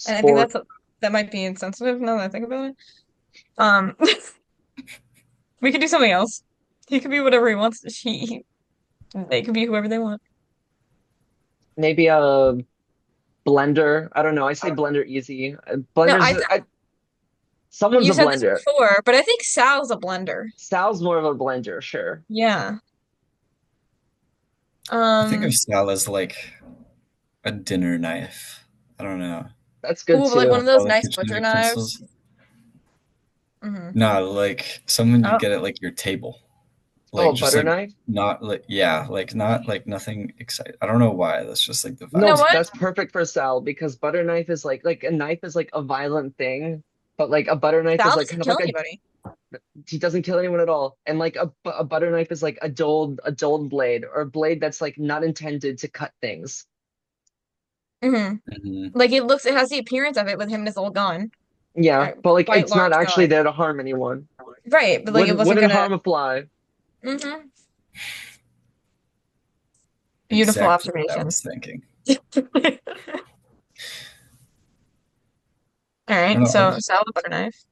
and I think sport. that might be insensitive now that I think about it. Um, we could do something else. He could be whatever he wants. They could be whoever they want. Maybe blender. I don't know. I say blender easy. No, Blender's someone's you a said this blender. before, but I think Sal's a blender. Sal's more of a blender, sure. Yeah. I think of Um, Sal as like a dinner knife. I don't know. That's good ooh, but like one too. of those All the nice kitchen butcher knives. utensils. Hmm. No, like someone you Oh, get at like your table. Oh, Like just butter like knife? not like yeah, like not like nothing exciting. I don't know why. That's just like the you know vibes No, I what? that's perfect for Sal because butter knife is like a knife is like a violent thing, but like a butter knife is Sal like doesn't kind of kill like a anybody. he doesnget kill anyone at all. And like a butter knife is like a dulled blade or a blade that's like not intended to cut things. Hmm. get. Like it has the appearance of it with him and his little gun, Yeah, a but like quite it's not large actually gun. there to harm anyone. Right, but like it wasn't Wouldn't gonna. harm a fly. Hmm. Beautiful Exactly what I observation. was thinking. All I don't right, know. so Sal the butter knife.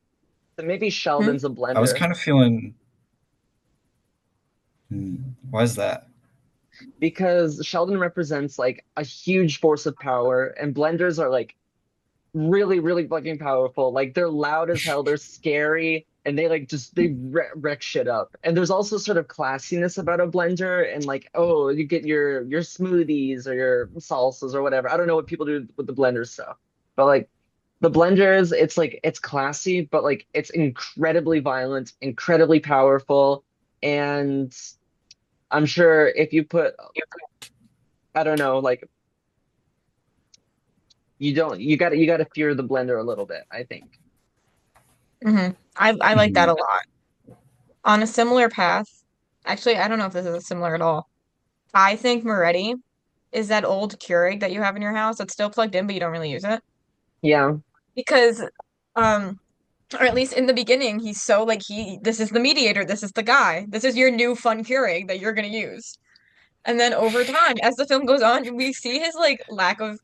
So maybe Hmm? Sheldon's a I was blender kind of feeling. Why is that? because Sheldon represents like a huge force of power, and blenders are like really, really fucking powerful. Like they're loud as hell, they're scary, and they like just they wreck shit up. And there's also sort of classiness about a blender, and like oh, you get your smoothies or your salsas or whatever. I don't know what people do with the blender stuff, but like the blenders, it's like it's classy, but like it's incredibly violent, incredibly powerful, and I'm sure if you put I don't know, like you gotta fear the blender a little bit, I think. Hmm. I like that Mhm. a lot. On a similar path, actually, I don't know if this is similar at all. I think Moretti is that old Keurig that you have in your house that's still plugged in, but you don't really use it. Yeah. Because, um, or at least in the beginning, he's so like this is the mediator, this is the guy, this is your new fun Keurig that you're gonna use. And then over time, as the film goes on, we see his like lack of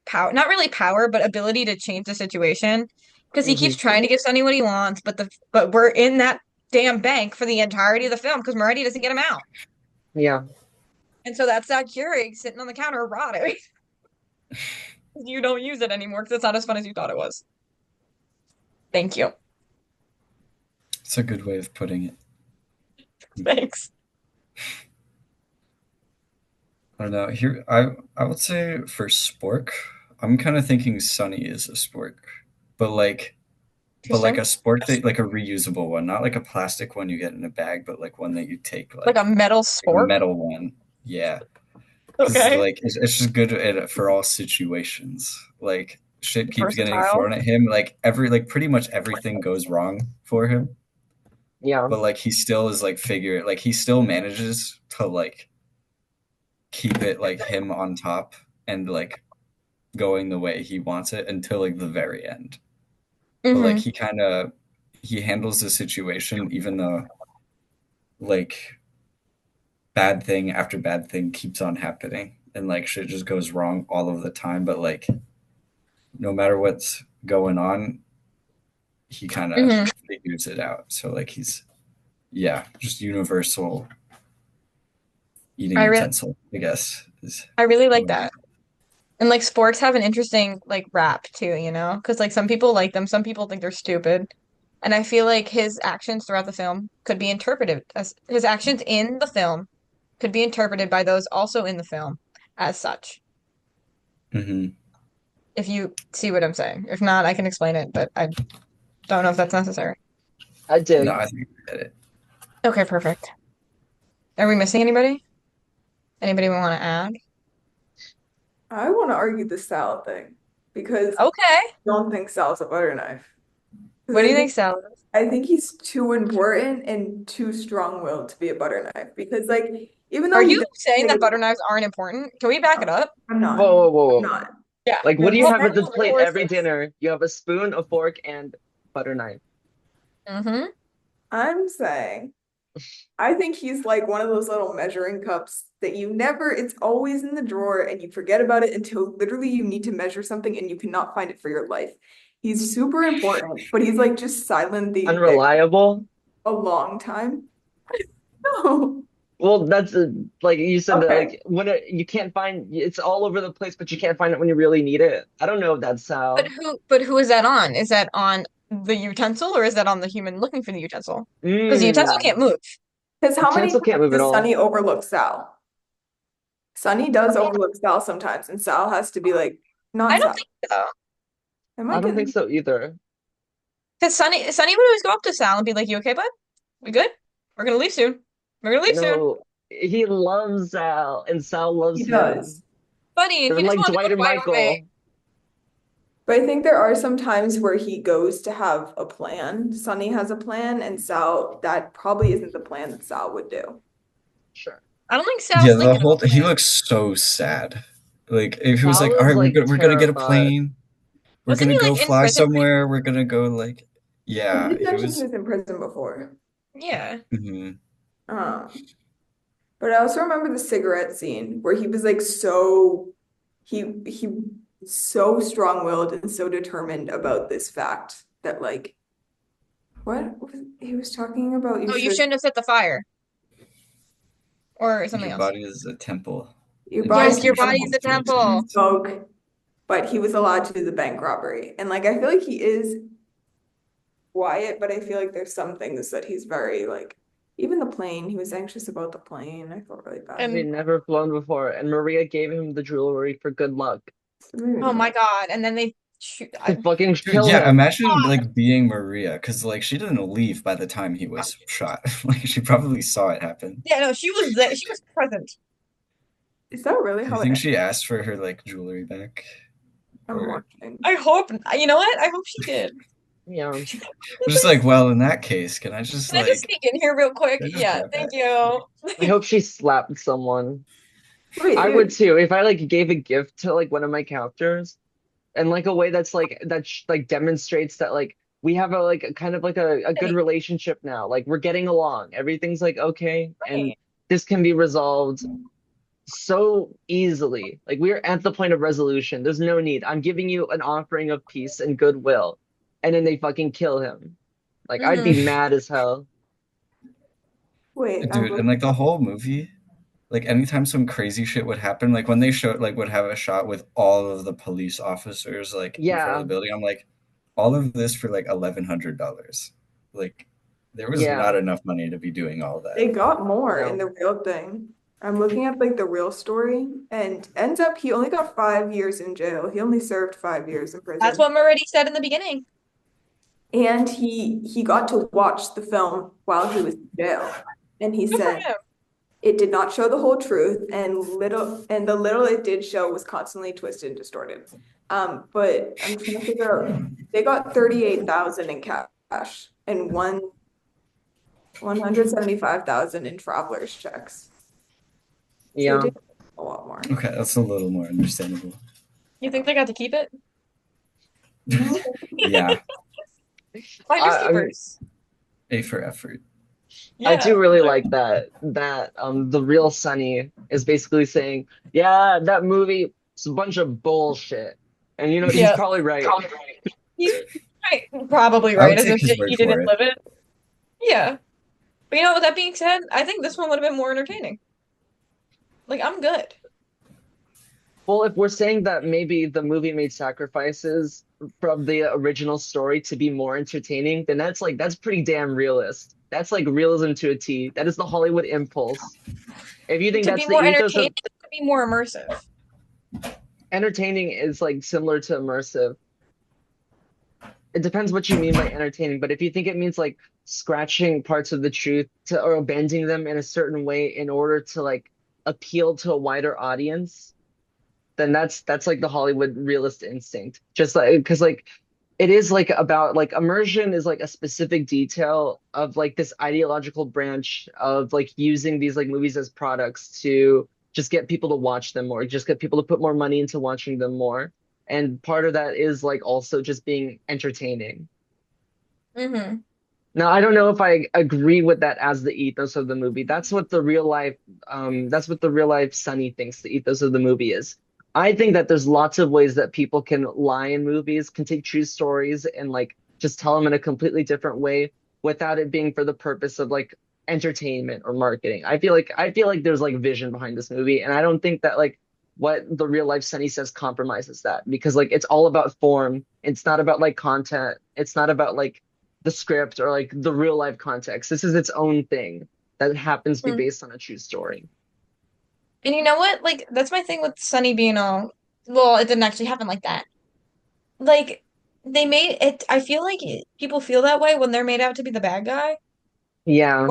power, not really power, but ability to change the situation. Because he keeps Hmm. trying to give Sonny what he wants, but we're in that damn bank for the entirety of the film because Moretti doesn't get him out. Yeah. And so that's that Keurig sitting on the counter rotting. You don't use it anymore because it's not as fun as you thought it was. Thank you. It's a good way of putting it. Thanks. I don't know. Here, I would say for spork, I'm kind of thinking Sunny is a spork, but like a Interesting. spork that like a reusable one, not like a plastic one you get in a bag, but like one that you take Like a metal like a spork. metal one. Yeah, because Okay. like it's just good for all situations. Like shit keeps getting Versatile. thrown at him. Like pretty much everything goes wrong for him, Yeah. but like he still is like he still manages to like keep it like him on top and like going the way he wants it until like the very end. But like Hmm. he handles the situation even though like bad thing after bad thing keeps on happening and like shit just goes wrong all of the time. But like no matter what's going on, he kind of Hmm. figures it out. So like he's yeah, just universal eating I really utensil, I guess is I really the like way. that. And like sporks have an interesting like rap too, you know? Because like some people like them, some people think they're stupid. And I feel like his actions throughout the film could be interpreted as his actions in the film could be interpreted by those also in the film as such. Hmm. If you see what I'm saying. If not, I can explain it, but I don't know if that's necessary. I No, dig. I think I get it. Okay, perfect. Are we missing anybody? Anybody we want to add? I want to argue the Sal thing because I Okay. don't think Sal's a butter knife. What Because do you think, Sal? I think he's too important and too strong-willed to be a butter knife. Because like even Are though he you does saying say that butter knives aren't important? Can we back it up? I'm not. Whoa, whoa, whoa, I'm whoa. not. Yeah. Like, what do you That's have at this Hold plate every horses. dinner? You have a spoon, a fork, and butter knife. Mm-hmm. I'm saying. I think he's like one of those little measuring cups that you never, it's always in the drawer and you forget about it until literally you need to measure something and you cannot find it for your life. He's super important, but he's like just silently there Unreliable? a long time. No. Well, that's like you said that Okay. like you can't find it's all over the place, but you can't find it when you really need it. I don't know if that's But Sal. who is that on? Is that on the utensil or is that on the human looking for the utensil? Because the utensil can't Mm. move. Because how many Utensil can't times move at does all. Sunny overlook Sal? Sunny does overlook Sal sometimes, and Sal has to be like, I not don't Sal. think so. Am I I don't think getting? so either. Because Sunny would always go up to Sal and be like, "You okay, bud? We good? We're gonna leave soon. We're gonna leave soon, No, he loves Sal, and Sal He loves does. him. buddy." And They're he just like wanted to go Dwight and fight with me. Michael. But I think there are some times where he goes to have a plan. Sunny has a plan, and Sal, that probably isn't the plan that Sal would do. Sure. I don't think Yeah, Sal's the thinking of whole a he plan. looks so sad. Like if he was Sal like, all is right, like we're gonna get a terrified. plane, we're Wasn't gonna he go like in fly prison? somewhere, we're gonna go like, He yeah, did he mention he was. was in prison before. Yeah. Mhm. Um, but I also remember the cigarette scene where he was like he so strong-willed and so determined about this fact that like what was he was talking about? You Oh, you should shouldn't have set the fire or something Your else. body is a temple. your It's body's Yes, just your your body's shouldn't a do it to temple. me. smoke, but he was allowed to do the bank robbery. And like I feel like he is quiet, but I feel like there's some things that he's very like even the plane, he was anxious about the plane. I felt really bad. He'd And never flown before, and Maria gave him the jewelry for good luck oh my God. And then they shoot. to fucking Dude, kill yeah, him. imagine like being Maria, because like she didn't leave by the time he was shot. Like she probably saw it happen. Yeah, no, she was there. She was present. Is that really Do you how it think ends? she asked for her like jewelry back? I'm Or watching. I hope, you know what? I hope she did. Yeah. I'm just like, well, in that case, can I just Can I just like sneak in here real quick? can I just Yeah, grab thank that? you. I hope she slapped someone. Wait, I would wait. too. If I like gave a gift to like one of my characters and like a way that's like like demonstrates that like we have a like a kind of like a good Hey, relationship now. Like we're getting along. Everything's like okay and right. this can be resolved so easily. Like we're at the point of resolution. There's no need. I'm giving you an offering of peace and goodwill. And then they fucking kill him. Like I'd be Mm-hmm. mad as hell. Wait, I'm Dude, and like the whole movie, like anytime some crazy shit would happen, like when they showed like would have a shot with all of the police officers like in front of Yeah, the building, I'm like, all of this for like $1,100. Like there was yeah, not enough money to be doing all that. they got more in no. the real thing. I'm looking at like the real story, and ends up he only got 5 years in jail. He only served 5 years in That's prison. what Meridian said in the beginning. And he got to watch the film while he was in jail. And he Good for said him. it did not show the whole truth, and the little it did show was constantly twisted and distorted. But I'm trying to figure out they got 38,000 in cash and 175,000 in traveler's checks. So they Yeah. did a lot more. Okay, that's a little more understandable. You think they got to keep it? No, Yeah, Finders I'm keepers. A for effort. I Yeah. do really like that the real Sunny is basically saying, yeah, that movie is a bunch of bullshit. And you know, he's Yeah. probably right. He's right, probably I right, would as take if his he word didn't for it. live it. Yeah. But you know, with that being said, I think this one would have been more entertaining. Like, I'm good. Well, if we're saying that maybe the movie made sacrifices from the original story to be more entertaining, then that's pretty damn realist. That's like realism to a T. That is the Hollywood impulse. If you think To that's be the more ethos entertaining, of to be more immersive. entertaining is like similar to immersive. It depends what you mean by entertaining, but if you think it means like scratching parts of the truth to or bending them in a certain way in order to like appeal to a wider audience, then that's like the Hollywood realist instinct. Just like because like it is like about like immersion is like a specific detail of like this ideological branch of like using these like movies as products to just get people to watch them more, just get people to put more money into watching them more. And part of that is like also just being entertaining. Mm-hmm. Now, I don't know if I agree with that as the ethos of the movie. That's what the real life Sunny thinks the ethos of the movie is. I think that there's lots of ways that people can lie in movies, can take true stories and like just tell them in a completely different way without it being for the purpose of like entertainment or marketing. I feel like there's like vision behind this movie, and I don't think that like what the real life Sunny says compromises that because like it's all about form. It's not about like content. It's not about like the script or like the real life context. This is its own thing that happens to be Mm. based on a true story. And you know what? Like, that's my thing with Sunny being all, well, it didn't actually happen like that. Like, they made it, I feel like people feel that way when they're made out to be the bad guy. Yeah,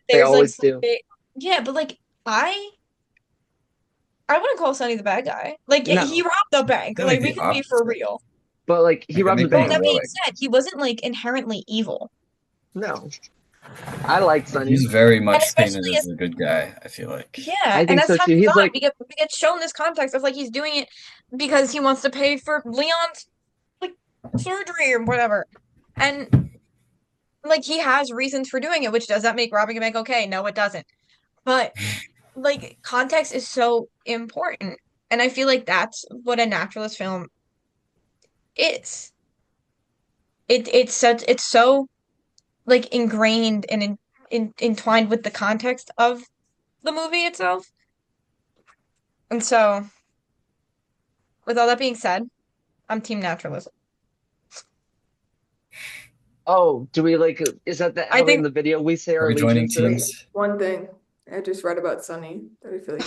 they There's like always some do. big, yeah, but like, I wouldn't call Sunny the bad guy. Like, he No, robbed the I bank. feel Like, like we the can be for opposite. real. but like he Like I robbed the make them But that bank. being heroic. said, he wasn't like inherently evil. No, I like He's Sunny. very And much painted especially as as, a good guy, I feel like. yeah, I and think as so time too. goes He's on, like, we get shown this context of like he's doing it because he wants to pay for Leon's like surgery or whatever. And like he has reasons for doing it, which does that make robbing a bank okay? No, it doesn't. But like context is so important. And I feel like that's what a naturalist film is. It's so like ingrained and entwined with the context of the movie itself. And so, with all that being said, I'm team naturalism. oh, do we like? Is that I how in think the video we say Are our we joining allegiances? Wait, teams? one thing I just read about Sunny that I feel like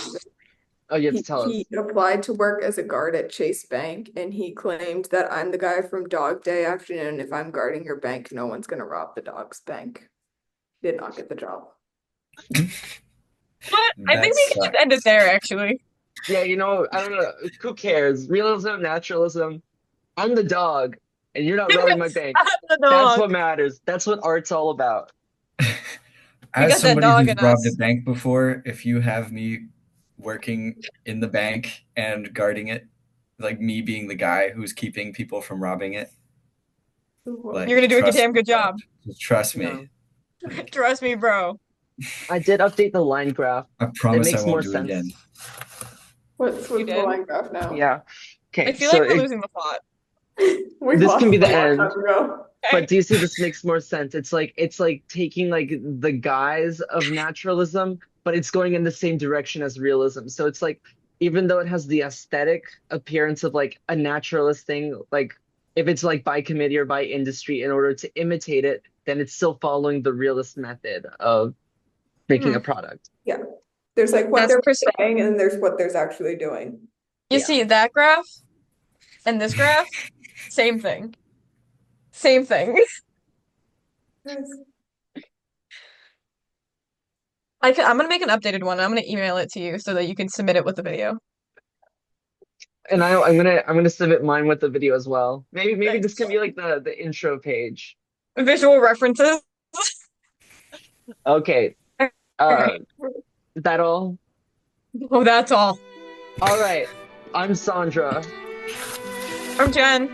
Oh, you have to he tell us. he applied to work as a guard at Chase Bank, and he claimed that I'm the guy from Dog Day Afternoon. If I'm guarding your bank, no one's gonna rob the dog's bank. Did not get the job. what I That think we can just end it sucks. there, actually. Yeah, you know, I don't know. Who cares? Realism, naturalism. I'm the dog, and you're not robbing my bank. The That's dog. what matters. That's what art's all about. We As got that somebody dog who's in robbed a us. bank before, if you have me working in the bank and guarding it, like me being the guy who's keeping people from robbing it, You're like gonna do a trust damn me, good bro. job. Just trust me. No. Trust me, bro. I did update the line graph. I It promise I makes more won't do it sense. again. What's You the did? line graph now? Yeah. I Okay, feel so like we're losing the plot. We this lost can be it a the long end. time ago. But do you see this makes more sense? It's like taking like the guise of naturalism, but it's going in the same direction as realism. So it's like even though it has the aesthetic appearance of like a naturalist thing, like if it's like by committee or by industry in order to imitate it, then it's still following the realist method of making a Mhm. product. Yeah. There's like what That's they're precise. saying, and there's what there's actually doing. You Yeah. see that graph and this graph? Same thing. Same thing. Yes. I'm gonna make an updated one. I'm gonna email it to you so that you can submit it with the video. And I'm gonna submit mine with the video as well. Maybe this Thanks. can be like the intro page. Visual references. Okay. Okay. Is that all? Oh, that's all. All right. I'm Sandra. I'm Jen.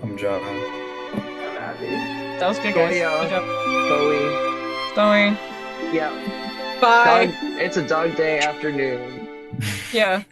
I'm John. I'm happy. That was good, guys. Goya. Good job. Bowie. Going. Yeah. Bye. It's a dog day afternoon. Yeah.